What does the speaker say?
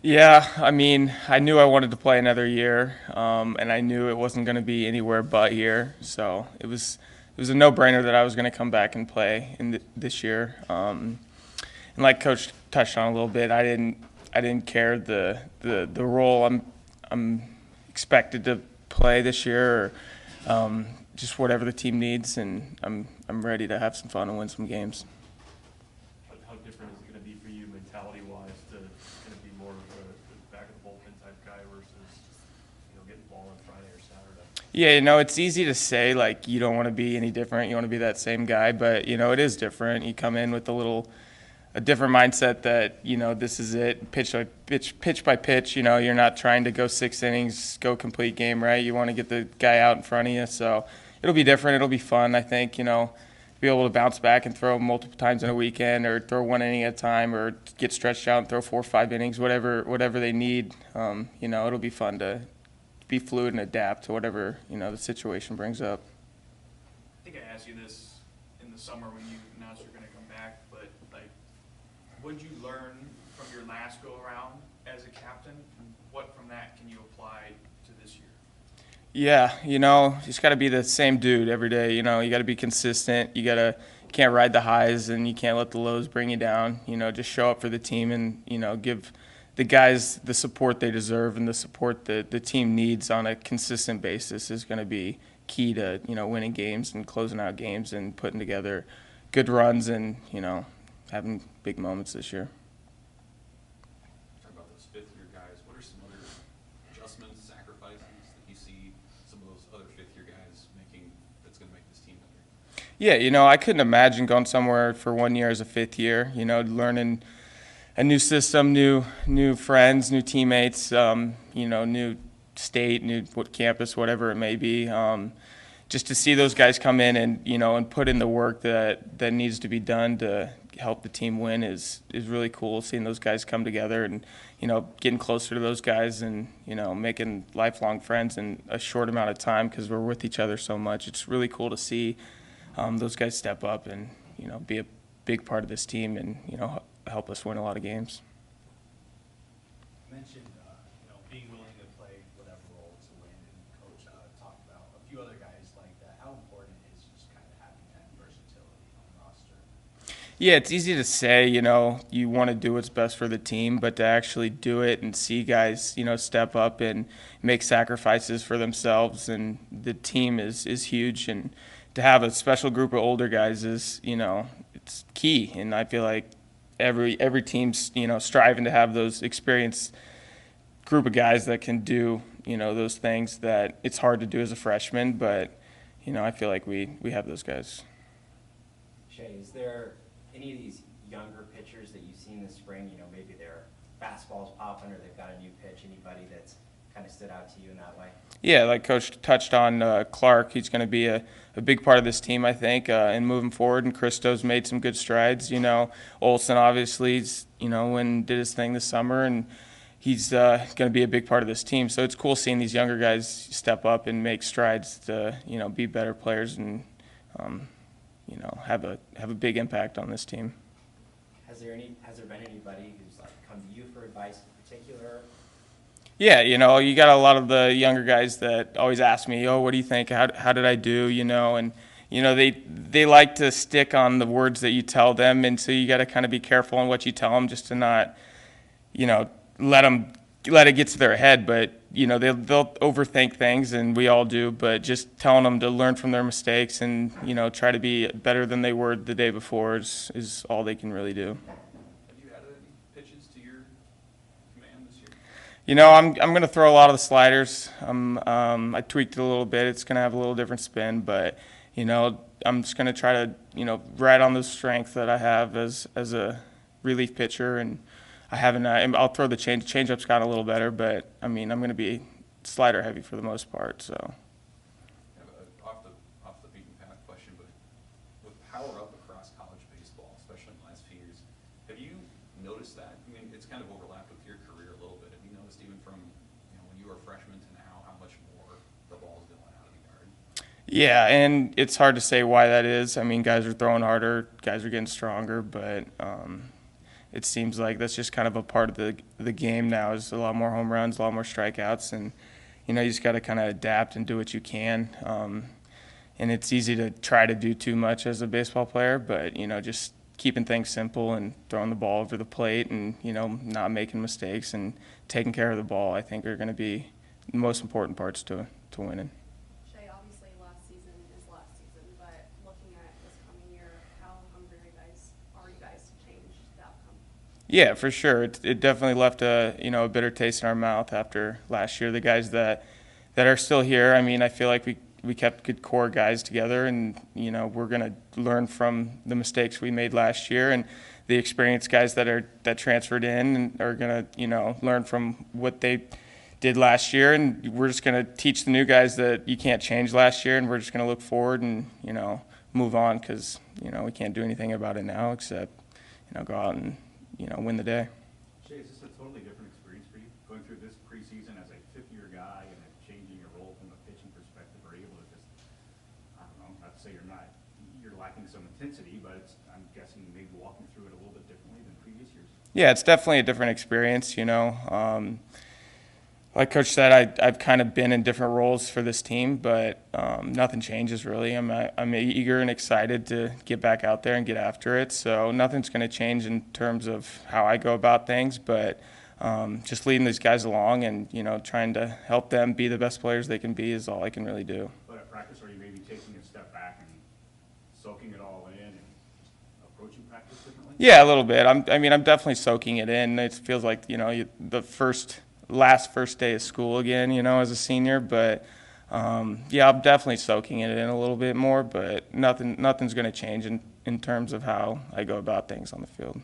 Yeah, I mean, I knew I wanted to play another year, and I knew it wasn't going to be anywhere but here. So it was a no-brainer that I was going to come back and play this year. And like Coach touched on a little bit, I didn't care the role I'm expected to play this year, or just whatever the team needs, and I'm ready to have some fun and win some games. How different is it going to be for you mentality-wise to kind of be more of a back of the bullpen type guy versus getting the ball on Friday or Saturday? Yeah, it's easy to say like you don't want to be any different. You want to be that same guy, but it is different. You come in with a different mindset that this is it, pitch by pitch. You're not trying to go 6 innings, go complete game, right? You want to get the guy out in front of you. So it'll be different. It'll be fun. I think be able to bounce back and throw multiple times in a weekend, or throw 1 inning at a time, or get stretched out and throw 4 or 5 innings, whatever they need. It'll be fun to be fluid and adapt to whatever the situation brings up. I think I asked you this in the summer when you announced you're going to come back, but like, what'd you learn from your last go around as a captain? And what from that can you apply to this year? Yeah, you just got to be the same dude every day. You got to be consistent. You can't ride the highs, and you can't let the lows bring you down. Just show up for the team, and give the guys the support they deserve, and the support that the team needs on a consistent basis is going to be key to winning games and closing out games and putting together good runs, and having big moments this year. Talk about those fifth-year guys. What are some other adjustments, sacrifices that you see some of those other fifth-year guys making that's going to make this team better? Yeah, I couldn't imagine going somewhere for 1 year as a fifth year. Learning a new system, new friends, new teammates, new state, new campus, whatever it may be. Just to see those guys come in and put in the work that needs to be done to help the team win is really cool. Seeing those guys come together and getting closer to those guys, and making lifelong friends in a short amount of time because we're with each other so much. It's really cool to see those guys step up and be a big part of this team, and help us win a lot of games. You mentioned, being willing to play whatever role to win, and Coach talked about a few other guys like that. How important is just kind of having that versatility on the roster? Yeah, it's easy to say, you want to do what's best for the team, but to actually do it and see guys, step up and make sacrifices for themselves and the team is huge. And to have a special group of older guys is, it's key. And I feel like every team's, striving to have those experienced group of guys that can do, those things that it's hard to do as a freshman. But, I feel like we have those guys. Shay, is there any of these younger pitchers that you've seen this spring, maybe their fastball's popping or they've got a new pitch, anybody that's kind of stood out to you in that way? Yeah, like Coach touched on Clark, he's going to be a big part of this team, I think, and moving forward. And Christo's made some good strides. Olson obviously, did his thing this summer, and he's going to be a big part of this team. So it's cool seeing these younger guys step up and make strides to, be better players and, have a big impact on this team. Has there been anybody who's like come to you for advice in particular? Yeah, you got a lot of the younger guys that always ask me, "Oh, what do you think? How did I do?" And they like to stick on the words that you tell them, and so you got to kind of be careful on what you tell them, just to not, let it get to their head. But they'll overthink things, and we all do. But just telling them to learn from their mistakes and try to be better than they were the day before is all they can really do. Have you added any pitches to your command this year? I'm going to throw a lot of the sliders. I tweaked it a little bit. It's going to have a little different spin, but I'm just going to try to ride on the strength that I have as a relief pitcher, and I haven't. I'll throw the changeup's got a little better, but I'm going to be slider heavy for the most part. So. I have off the beaten path question, but with power up across college baseball, especially in the last few years, have you noticed that? I mean, it's kind of overlapped with your career a little bit. Have you noticed even from when you were a freshman to now how much more the ball's going out of the yard? Yeah, and it's hard to say why that is. I mean, guys are throwing harder, guys are getting stronger, but it seems like that's just kind of a part of the game now. Is a lot more home runs, a lot more strikeouts, and you just got to kind of adapt and do what you can. And it's easy to try to do too much as a baseball player, but just keeping things simple and throwing the ball over the plate and not making mistakes and taking care of the ball, I think, are going to be the most important parts to winning. Shay, obviously last season is last season, but looking at this coming year, how hungry are you guys to change the outcome? Yeah, for sure. It definitely left a bitter taste in our mouth after last year. The guys that are still here, I mean, I feel like we kept good core guys together, and we're going to learn from the mistakes we made last year, and the experienced guys that transferred in and are going to learn from what they did last year, and we're just going to teach the new guys that you can't change last year, and we're just going to look forward and move on, because we can't do anything about it now except go out and win the day. Shay, is this a totally different experience for you, going through this preseason as a fifth-year guy and changing your role from a pitching perspective, or able to just, I don't know, not to say you're lacking some intensity, but I'm guessing maybe walking through it a little bit differently than previous years? Yeah, it's definitely a different experience, like Coach said, I've kind of been in different roles for this team, but nothing changes really. I'm eager and excited to get back out there and get after it. So nothing's going to change in terms of how I go about things, but just leading these guys along and trying to help them be the best players they can be is all I can really do. But at practice, are you maybe taking a step back and soaking it all in and approaching practice differently? Yeah, a little bit. I'm definitely soaking it in. It feels like the first day of school again, as a senior. But yeah, I'm definitely soaking it in a little bit more. But nothing's going to change in terms of how I go about things on the field.